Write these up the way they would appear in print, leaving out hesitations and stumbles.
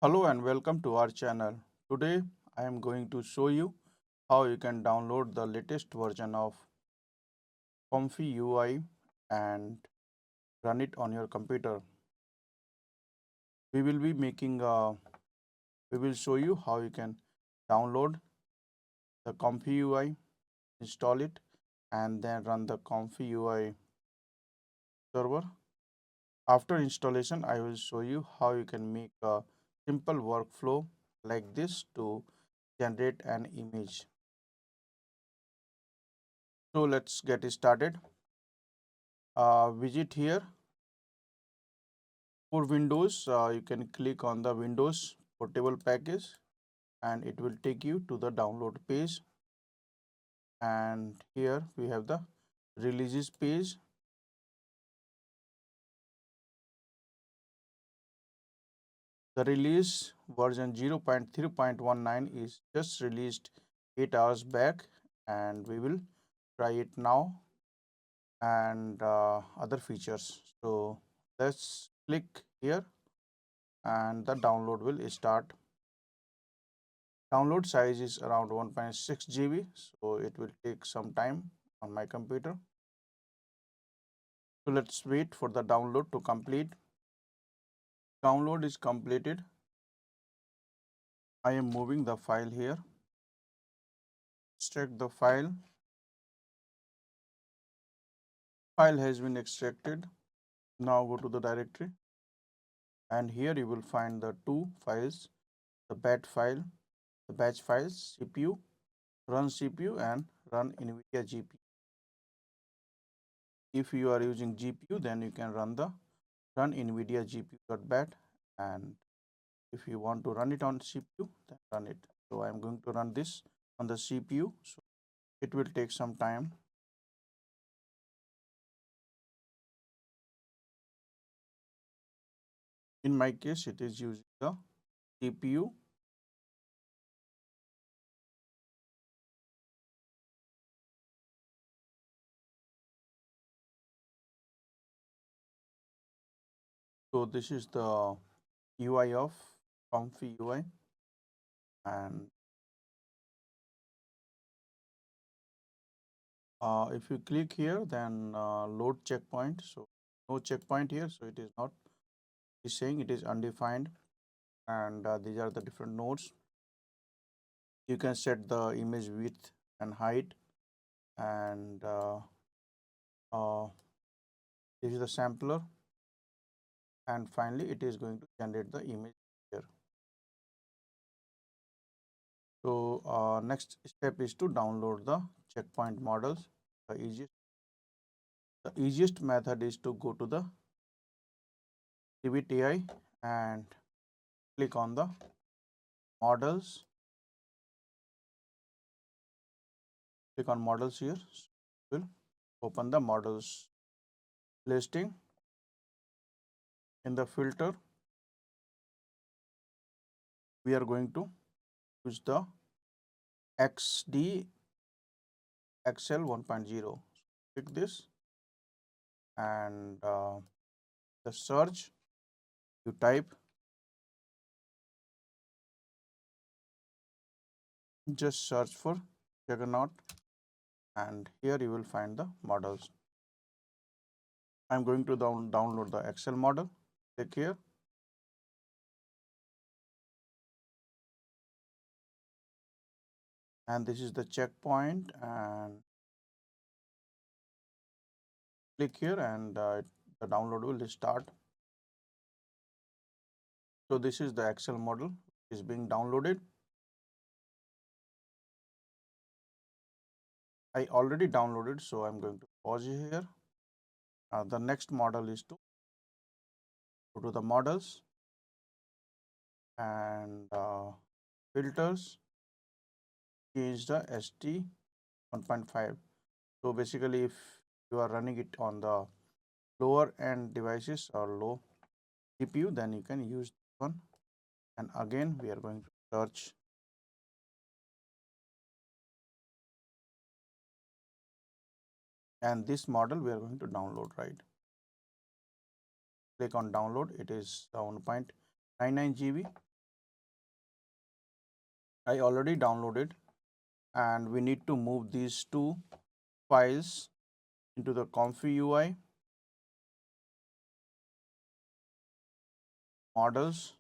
Hello and welcome to our channel. Today I am going to show you how you can download the latest version of ComfyUI and run it on your computer. We will be making we will show you how you can download the ComfyUI, install it and then run the ComfyUI server. After installation, I will show you how you can make a simple workflow like this to generate an image. So let's get started. Visit here for Windows. You can click on the Windows portable package and it will take you to the download page, and here we have the releases page. The release version 0.3.19 is just released 8 hours back, and we will try it now and other features. So let's click here and the download will start. Download size is around 1.6 GB, so it will take some time on my computer. So let's wait for the download to complete. Download is completed. I am moving the file here. Extract the file. File has been extracted. Now go to the directory, and here you will find the two files: the batch files, CPU, run CPU, and run NVIDIA GPU. If you are using GPU, then you can run the run NVIDIA GPU.bat, and if you want to run it on CPU, then run it. So I am going to run this on the CPU, so it will take some time. In my case, it is using the CPU. So this is the UI of ComfyUI, and if you click here, then load checkpoint. So no checkpoint here, so it is not. It's saying it is undefined, and these are the different nodes. You can set the image width and height, and uh, this is the sampler, and finally it is going to generate the image here. So next step is to download the checkpoint models. The easiest method is to go to the Pivot AI and click on the models. Click on models here. Will open the models listing. In the filter, we are going to use the XD XL 1.0. Click this, and the search, you type, just search for Juggernaut, and here you will find the models. I'm going to download the Excel model. Click here, and this is the checkpoint, and click here, and the download will start. So this is the Excel model is being downloaded. I already downloaded, so I'm going to pause here. The next model is to go to the models and filters, change the ST 1.5. So basically, if you are running it on the lower end devices or low CPU, then you can use this one. And again, we are going to search, and this model we are going to download, right? Click on download. It is 1.99 GB. I already downloaded, and we need to move these two files into the ComfyUI, models,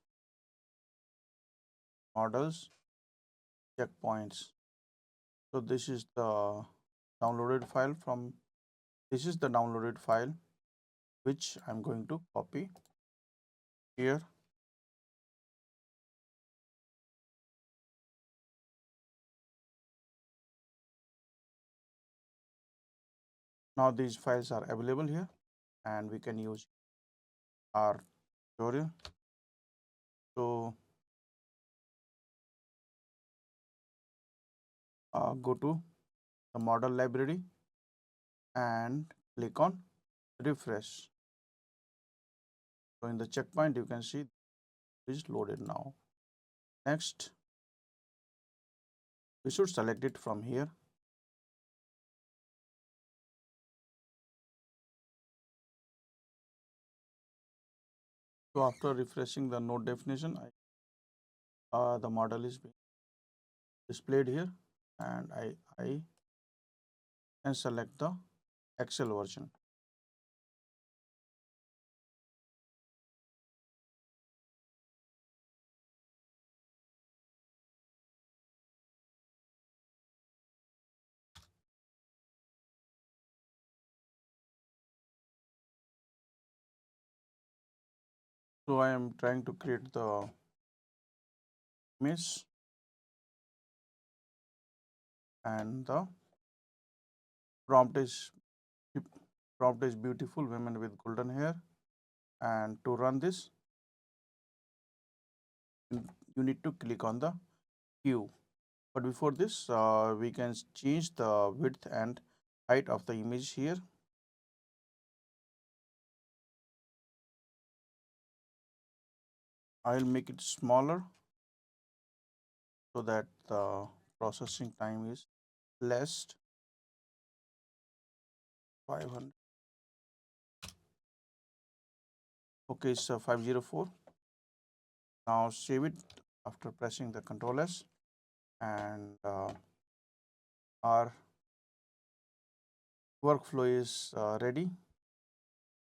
checkpoints. So this is the downloaded file from, this is the downloaded file which I'm going to copy here. Now these files are available here, and we can use our tutorial. So go to the model library and click on refresh. So in the checkpoint, you can see it is loaded now. Next, we should select it from here. So after refreshing the node definition, the model is being displayed here, and I can select the Excel version. So I am trying to create the image, and the prompt is beautiful women with golden hair. And to run this, you need to click on the Q. But before this, we can change the width and height of the image here. I'll make it smaller so that the processing time is less. 500. Okay, so 504. Now save it after pressing the Ctrl S, and our workflow is ready.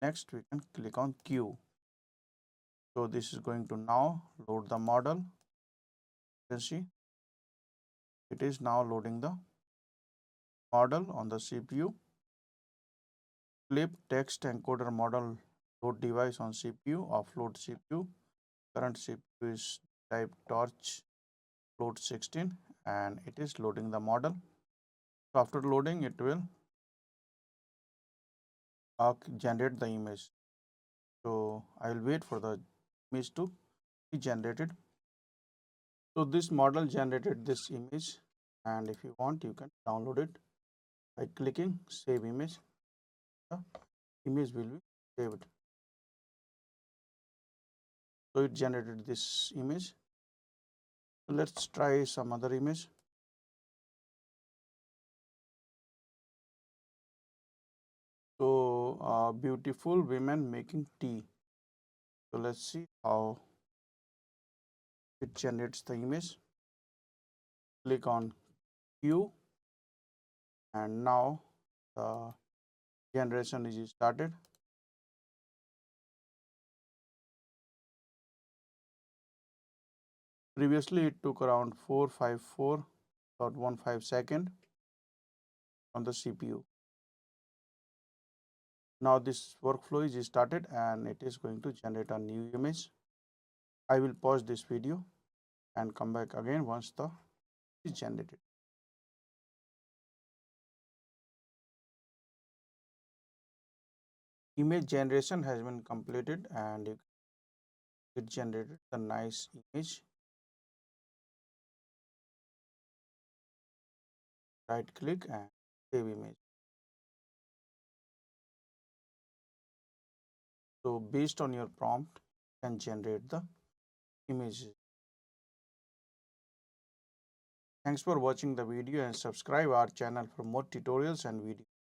Next, we can click on Q. So this is going to now load the model. You can see it is now loading the model on the CPU. Clip text encoder model load device on CPU, offload CPU. Current CPU is type torch load 16, and it is loading the model. So after loading, it will generate the image. So I will wait for the image to be generated. So this model generated this image, and if you want, you can download it by clicking save image. The image will be saved. So it generated this image. So let's try some other image. So beautiful women making tea. So let's see how it generates the image. Click on Q, and now the generation is started. Previously it took around 454.15 seconds on the CPU. Now this workflow is started, and it is going to generate a new image. I will pause this video and come back again once the is generated. Image generation has been completed, and it generated a nice image. Right click and save image. So based on your prompt, you can generate the images. Thanks for watching the video, and subscribe our channel for more tutorials and videos.